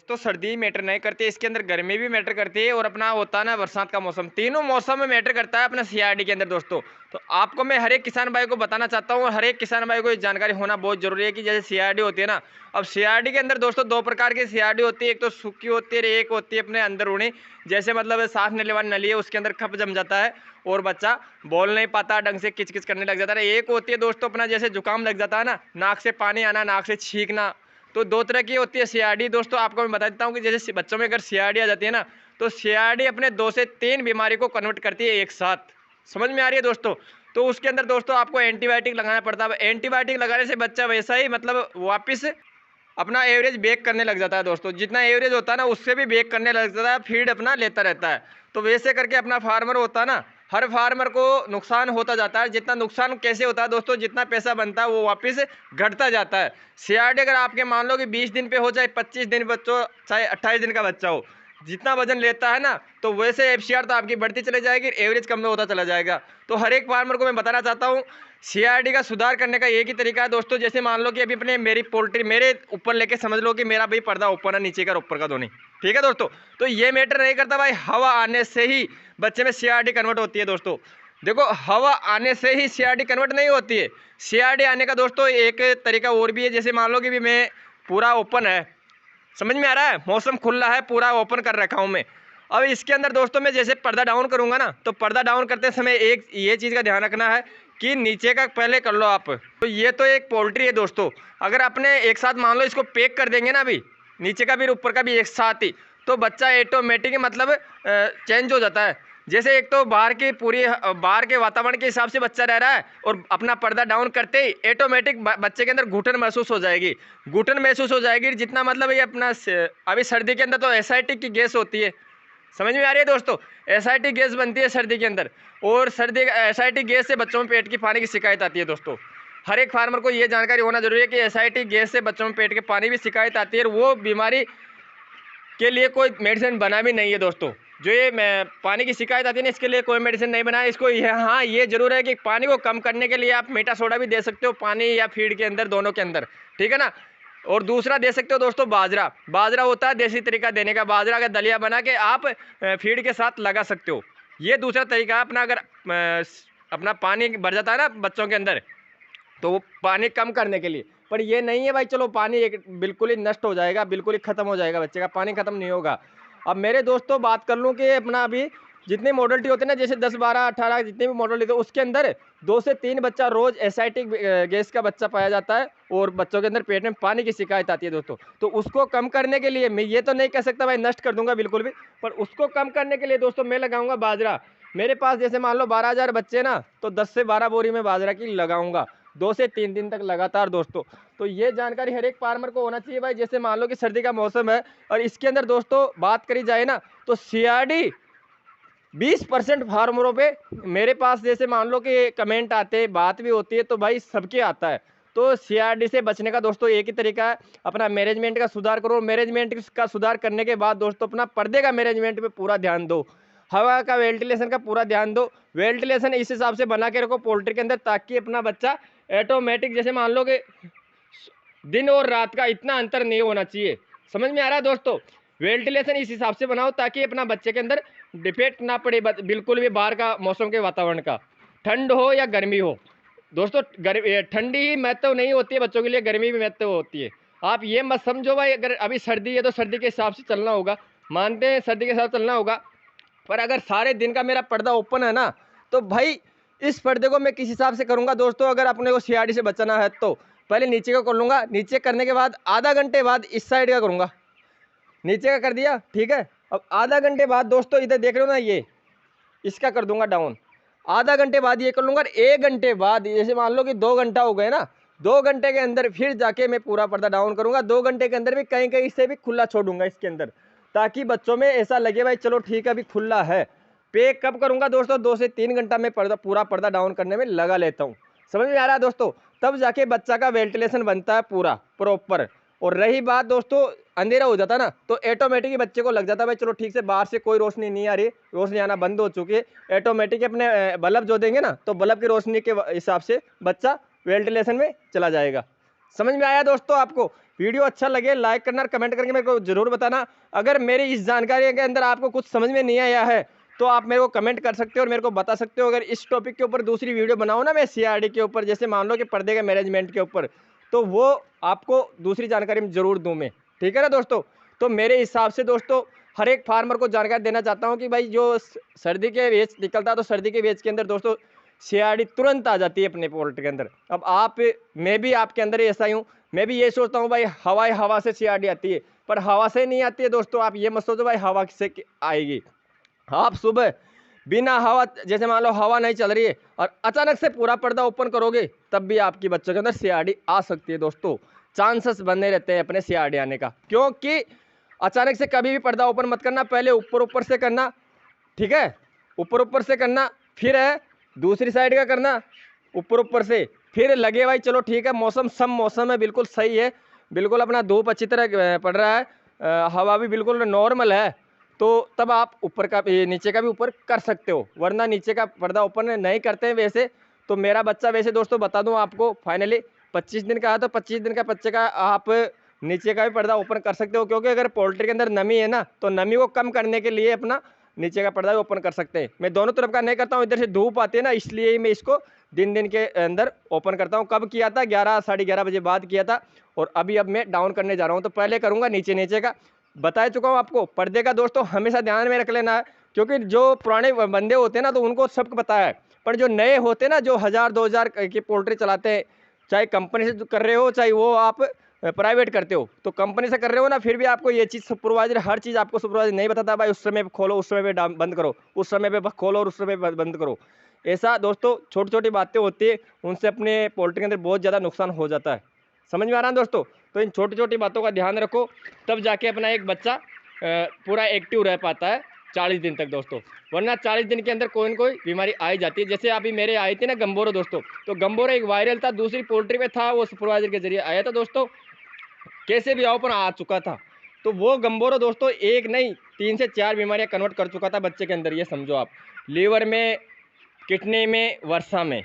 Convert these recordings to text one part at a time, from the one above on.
तो सर्दी मैटर नहीं करती है, इसके अंदर गर्मी भी मैटर करती है और अपना होता है ना बरसात का मौसम, तीनों मौसम में मैटर करता है अपना सीआरडी के अंदर दोस्तों। तो आपको मैं हर एक किसान भाई को बताना चाहता हूँ और हर एक किसान भाई को ये जानकारी होना बहुत जरूरी है कि जैसे सीआरडी होती है ना, अब सीआरडी के अंदर दोस्तों दो प्रकार की सीआरडी होती है, एक तो सूखी होती है, एक होती है अपने अंदरूनी, जैसे मतलब सांस लेने वाली नली है उसके अंदर खप जम जाता है और बच्चा बोल नहीं पाता, ढंग से किच करने लग जाता है। एक होती है दोस्तों अपना जैसे जुकाम लग जाता है ना, नाक से पानी आना, नाक से छींकना, तो दो तरह की होती है सीआरडी दोस्तों। आपको मैं बता देता हूँ कि जैसे बच्चों में अगर सीआरडी आ जाती है ना, तो सीआरडी अपने 2 से 3 बीमारी को कन्वर्ट करती है एक साथ। समझ में आ रही है दोस्तों? तो उसके अंदर दोस्तों आपको एंटीबायोटिक लगाना पड़ता है। एंटीबायोटिक लगाने से बच्चा वैसा ही मतलब वापस अपना एवरेज बेक करने लग जाता है दोस्तों, जितना एवरेज होता है ना उससे भी बेक करने लग जाता है, फीड अपना लेता रहता है। तो वैसे करके अपना फार्मर होता है ना, हर फार्मर को नुकसान होता जाता है। जितना नुकसान कैसे होता है दोस्तों, जितना पैसा बनता है वो वापस घटता जाता है। सीआरडी अगर आपके मान लो कि 20 दिन पे हो, चाहे 25 दिन बच्चों, चाहे 28 दिन का बच्चा हो, जितना वजन लेता है ना, तो वैसे एफसीआर तो आपकी बढ़ती चली जाएगी, एवरेज कम होता चला जाएगा। तो हर एक फार्मर को मैं बताना चाहता हूँ सीआरडी का सुधार करने का एक ही तरीका है दोस्तों। जैसे मान लो कि अभी अपने मेरी पोल्ट्री मेरे ऊपर लेके समझ लो कि मेरा भाई पर्दा ओपन है, नीचे का ऊपर का दोनों, ठीक है दोस्तों। तो ये मैटर नहीं करता भाई, हवा आने से ही बच्चे में सीआरडी कन्वर्ट होती है दोस्तों। देखो हवा आने से ही सीआरडी कन्वर्ट नहीं होती है। सीआरडी आने का दोस्तों एक तरीका और भी है। जैसे मान लो कि भी मैं पूरा ओपन है, समझ में आ रहा है, मौसम खुला है, पूरा ओपन कर रखा हूँ मैं। अब इसके अंदर दोस्तों मैं जैसे पर्दा डाउन करूंगा ना, तो पर्दा डाउन करते समय एक ये चीज़ का ध्यान रखना है कि नीचे का पहले कर लो आप। तो ये तो एक पोल्ट्री है दोस्तों, अगर अपने एक साथ मान लो इसको पैक कर देंगे ना अभी, नीचे का भी ऊपर का भी एक साथ ही, तो बच्चा ऑटोमेटिक मतलब चेंज हो जाता है। जैसे एक तो बाहर की पूरी बाहर के वातावरण के हिसाब से बच्चा रह रहा है और अपना पर्दा डाउन करते ही ऑटोमेटिक बच्चे के अंदर घुटन महसूस हो जाएगी, घुटन महसूस हो जाएगी। जितना मतलब ये अपना अभी सर्दी के अंदर तो एसआईटी की गैस होती है, समझ में आ रही है दोस्तों, एसआईटी गैस बनती है सर्दी के अंदर, और सर्दी एसआईटी गैस से बच्चों में पेट की पानी की शिकायत आती है दोस्तों। हर एक फार्मर को ये जानकारी होना जरूरी है कि एसआईटी गैस से बच्चों में पेट के पानी भी शिकायत आती है, और वो बीमारी के लिए कोई मेडिसिन बना भी नहीं है दोस्तों। जो ये पानी की शिकायत आती है ना, इसके लिए कोई मेडिसिन नहीं बना है इसको। हाँ ये जरूर है कि पानी को कम करने के लिए आप मीठा सोडा भी दे सकते हो पानी या फीड के अंदर, दोनों के अंदर, ठीक है ना। और दूसरा दे सकते हो दोस्तों बाजरा, बाजरा होता है देसी तरीका देने का, बाजरा का दलिया बना के आप फीड के साथ लगा सकते हो। ये दूसरा तरीका है अपना। अगर अपना पानी भर जाता है ना बच्चों के अंदर, तो वो पानी कम करने के लिए। पर ये नहीं है भाई चलो पानी एक बिल्कुल ही नष्ट हो जाएगा, बिल्कुल ही खत्म हो जाएगा, बच्चे का पानी खत्म नहीं होगा। अब मेरे दोस्तों बात कर लूँ कि अपना अभी जितने मॉडलिटी होते हैं ना, जैसे 10 12 18 जितने भी मॉडलिटी होते हैं, उसके अंदर 2 से 3 बच्चा रोज एसआईटी गैस का बच्चा पाया जाता है और बच्चों के अंदर पेट में पानी की शिकायत आती है दोस्तों। तो उसको कम करने के लिए मैं ये तो नहीं कह सकता भाई नष्ट कर दूंगा बिल्कुल भी, पर उसको कम करने के लिए दोस्तों मैं लगाऊंगा बाजरा। मेरे पास जैसे मान लो 12,000 बच्चे ना, तो 10 से 12 बोरी में बाजरा की लगाऊंगा 2 से 3 दिन तक लगातार दोस्तों। तो ये जानकारी हर एक फार्मर को होना चाहिए भाई। जैसे मान लो कि सर्दी का मौसम है और इसके अंदर दोस्तों बात करी जाए ना, तो सीआरडी 20% फार्मरों पे मेरे पास जैसे मान लो कि कमेंट आते हैं, बात भी होती है, तो भाई सबके आता है। तो सीआरडी से बचने का दोस्तों एक ही तरीका है, अपना मैनेजमेंट का सुधार करो। मैनेजमेंट का सुधार करने के बाद दोस्तों अपना पर्दे का मैनेजमेंट पे पूरा ध्यान दो, हवा का वेंटिलेशन का पूरा ध्यान दो। वेंटिलेशन इस हिसाब से बना के रखो पोल्ट्री के अंदर, ताकि अपना बच्चा ऑटोमेटिक, जैसे मान लो कि दिन और रात का इतना अंतर नहीं होना चाहिए। समझ में आ रहा है दोस्तों? वेंटिलेशन इस हिसाब से बनाओ ताकि अपना बच्चे के अंदर डिफेक्ट ना पड़े बिल्कुल भी बाहर का मौसम के वातावरण का, ठंड हो या गर्मी हो दोस्तों। ठंडी ही महत्व नहीं होती है बच्चों के लिए, गर्मी भी महत्व होती है। आप ये मत समझो भाई अगर अभी सर्दी है तो सर्दी के हिसाब से चलना होगा, मानते हैं सर्दी के हिसाब से चलना होगा, पर अगर सारे दिन का मेरा पर्दा ओपन है ना, तो भाई इस पर्दे को मैं किस हिसाब से करूंगा दोस्तों। अगर अपने को सीआरडी से बचाना है तो पहले नीचे का कर लूंगा, नीचे करने के बाद आधा घंटे बाद इस साइड का करूंगा, नीचे का कर दिया, ठीक है। अब आधा घंटे बाद दोस्तों इधर देख रहे हो ना, ये इसका कर दूंगा डाउन। आधा घंटे बाद ये कर लूंगा, 1 घंटे बाद, जैसे मान लो कि 2 घंटा हो गए ना, 2 घंटे के अंदर फिर जाके मैं पूरा पर्दा डाउन करूंगा। 2 घंटे के अंदर भी कहीं कहीं से भी खुला छोड़ूंगा इसके अंदर, ताकि बच्चों में ऐसा लगे भाई चलो ठीक है अभी खुला है। पे कब करूंगा दोस्तों? 2 से 3 घंटा में पूरा पर्दा डाउन करने में लगा लेता हूँ। समझ में आ रहा है दोस्तों? तब जाके बच्चा का वेंटिलेशन बनता है पूरा प्रॉपर। और रही बात दोस्तों अंधेरा हो जाता ना, तो ऑटोमेटिक बच्चे को लग जाता है भाई चलो ठीक से बाहर से कोई रोशनी नहीं आ रही, रोशनी आना बंद हो चुकी है, ऑटोमेटिक अपने बल्ब जो देंगे ना, तो बल्ब की रोशनी के हिसाब से बच्चा वेंटिलेशन में चला जाएगा। समझ में आया दोस्तों आपको? वीडियो अच्छा लगे लाइक करना और कमेंट करके मेरे को जरूर बताना। अगर मेरी इस जानकारी के अंदर आपको कुछ समझ में नहीं आया है तो आप मेरे को कमेंट कर सकते हो और मेरे को बता सकते हो। अगर इस टॉपिक के ऊपर दूसरी वीडियो बनाओ ना मैं सीआरडी के ऊपर, जैसे मान लो कि पर्दे के मैनेजमेंट के ऊपर, तो वो आपको दूसरी जानकारी में जरूर दूँ मैं, ठीक है ना दोस्तों। तो मेरे हिसाब से दोस्तों हर एक फार्मर को जानकारी देना चाहता हूँ कि भाई जो सर्दी के वेच निकलता है तो सर्दी के वेच के अंदर दोस्तों सीआरडी तुरंत आ जाती है अपने पोल्ट्री के अंदर। अब आप, मैं भी आपके अंदर ऐसा ही हूँ, मैं भी ये सोचता हूँ भाई हवा से सीआरडी आती है, पर हवा से नहीं आती है दोस्तों। आप ये मत सोचो भाई हवा से आएगी। आप सुबह बिना हवा, जैसे मान लो हवा नहीं चल रही है और अचानक से पूरा पर्दा ओपन करोगे तब भी आपकी बच्चों के अंदर सीआरडी आ सकती है दोस्तों। चांसेस बने रहते हैं अपने सीआरडी आने का, क्योंकि अचानक से कभी भी पर्दा ओपन मत करना, पहले ऊपर ऊपर से करना, ठीक है, ऊपर ऊपर से करना, फिर है दूसरी साइड का करना ऊपर ऊपर से, फिर लगे भाई चलो ठीक है मौसम सब मौसम है बिल्कुल सही है, बिल्कुल अपना धूप अच्छी तरह पड़ रहा है, हवा भी बिल्कुल नॉर्मल है, तो तब आप ऊपर का नीचे का भी ऊपर कर सकते हो। वरना नीचे का पर्दा ओपन नहीं करते हैं वैसे तो मेरा बच्चा, वैसे दोस्तों बता दूं आपको फाइनली 25 दिन का है तो 25 दिन का बच्चे का आप नीचे का भी पर्दा ओपन कर सकते हो, क्योंकि अगर पोल्ट्री के अंदर नमी है ना तो नमी को कम करने के लिए अपना नीचे का पर्दा भी ओपन कर सकते हैं। मैं दोनों तरफ का नहीं करता हूँ, इधर से धूप आती है ना इसलिए ही मैं इसको दिन के अंदर ओपन करता हूँ। कब किया था, 11 साढ़े 11 बजे बाद किया था, और अभी अब मैं डाउन करने जा रहा हूँ, तो पहले करूँगा नीचे का। बता चुका हूँ आपको पर्दे का दोस्तों हमेशा ध्यान में रख लेना है, क्योंकि जो पुराने बंदे होते हैं ना तो उनको सब पता है, पर जो नए होते हैं ना जो 1000-2000 की पोल्ट्री चलाते हैं, चाहे कंपनी से कर रहे हो चाहे वो आप प्राइवेट करते हो, तो कंपनी से कर रहे हो ना फिर भी आपको ये चीज़ सुपरवाइजर हर चीज़ आपको सुपरवाइजर नहीं बताता भाई उस समय पे खोलो उस समय पे बंद करो, उस समय पे खोलो और उस समय पे बंद करो। ऐसा दोस्तों छोटी छोटी बातें होती है, उनसे अपने पोल्ट्री के अंदर बहुत ज़्यादा नुकसान हो जाता है। समझ में आ रहा है दोस्तों। तो इन छोटी छोटी बातों का ध्यान रखो, तब जाके अपना एक बच्चा पूरा एक्टिव रह पाता है 40 दिन तक दोस्तों। वरना 40 दिन के अंदर कोई ना कोई बीमारी आ ही जाती है। जैसे अभी मेरे आई थी ना गंबोरो दोस्तों, तो गंबोरो एक वायरल था, दूसरी पोल्ट्री में था, वो सुपरवाइजर के जरिए आया था दोस्तों, कैसे भी आओ पर आ चुका था। तो वो गंबोरो दोस्तों एक नहीं 3 से 4 बीमारियां कन्वर्ट कर चुका था बच्चे के अंदर, ये समझो आप, लीवर में, किडनी में, वर्षा में।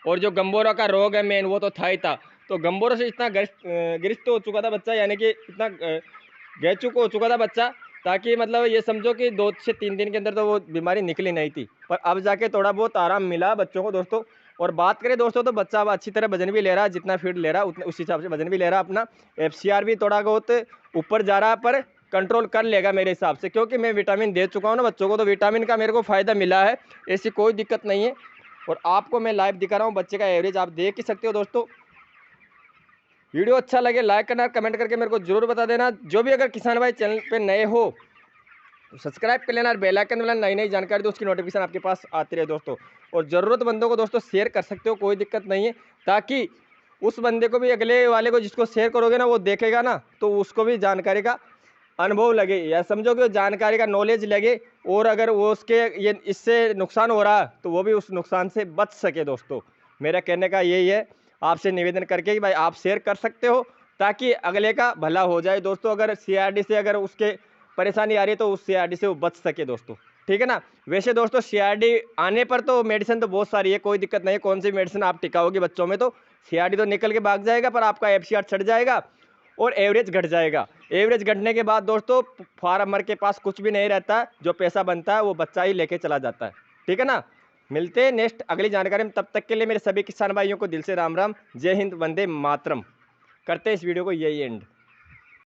और जो गंबोरा का रोग है मेन वो तो था ही था। तो गंबोरा से इतना ग्रस्त हो चुका था बच्चा, यानी कि इतना गहचुक हो चुका था बच्चा, ताकि मतलब ये समझो कि 2 से 3 दिन के अंदर तो वो बीमारी निकली नहीं थी। पर अब जाके थोड़ा बहुत आराम मिला बच्चों को दोस्तों। और बात करें दोस्तों तो बच्चा अब अच्छी तरह वजन भी ले रहा है, जितना फीड ले रहा है उतने उस हिसाब से वजन भी ले रहा है अपना। एफसीआर भी थोड़ा बहुत ऊपर जा रहा है, पर कंट्रोल कर लेगा मेरे हिसाब से, क्योंकि मैं विटामिन दे चुका हूँ ना बच्चों को, तो विटामिन का मेरे को फ़ायदा मिला है, ऐसी कोई दिक्कत नहीं है। और आपको मैं लाइव दिखा रहा हूँ, बच्चे का एवरेज आप देख ही सकते हो दोस्तों। वीडियो अच्छा लगे लाइक करना, कमेंट करके मेरे को जरूर बता देना। जो भी अगर किसान भाई चैनल पे नए हो तो सब्सक्राइब कर लेना और बेल आइकन वाला नई नई जानकारी दो उसकी नोटिफिकेशन आपके पास आती रहे दोस्तों। और ज़रूरतमंदों को दोस्तों शेयर कर सकते हो, कोई दिक्कत नहीं है, ताकि उस बंदे को भी, अगले वाले को जिसको शेयर करोगे ना वो देखेगा ना तो उसको भी जानकारी का अनुभव लगे, या समझो कि जानकारी का नॉलेज लगे, और अगर वो उसके ये इससे नुकसान हो रहा है तो वो भी उस नुकसान से बच सके दोस्तों। मेरा कहने का यही है, आपसे निवेदन करके कि भाई आप शेयर कर सकते हो ताकि अगले का भला हो जाए दोस्तों। अगर सीआरडी से अगर उसके परेशानी आ रही है तो उस सीआरडी से वो बच सके दोस्तों, ठीक है ना। वैसे दोस्तों सीआरडी आने पर तो मेडिसिन तो बहुत सारी है, कोई दिक्कत नहीं है, कौन सी मेडिसिन आप टिकाओगे बच्चों में, तो सीआरडी तो निकल के भाग जाएगा, पर आपका एफसीआर चढ़ जाएगा और एवरेज घट जाएगा। एवरेज घटने के बाद दोस्तों फार्मर के पास कुछ भी नहीं रहता है, जो पैसा बनता है वो बच्चा ही लेके चला जाता है, ठीक है ना। मिलते हैं नेक्स्ट अगली जानकारी में, तब तक के लिए मेरे सभी किसान भाइयों को दिल से राम राम, जय हिंद, वंदे मातरम। करते हैं इस वीडियो को यही एंड।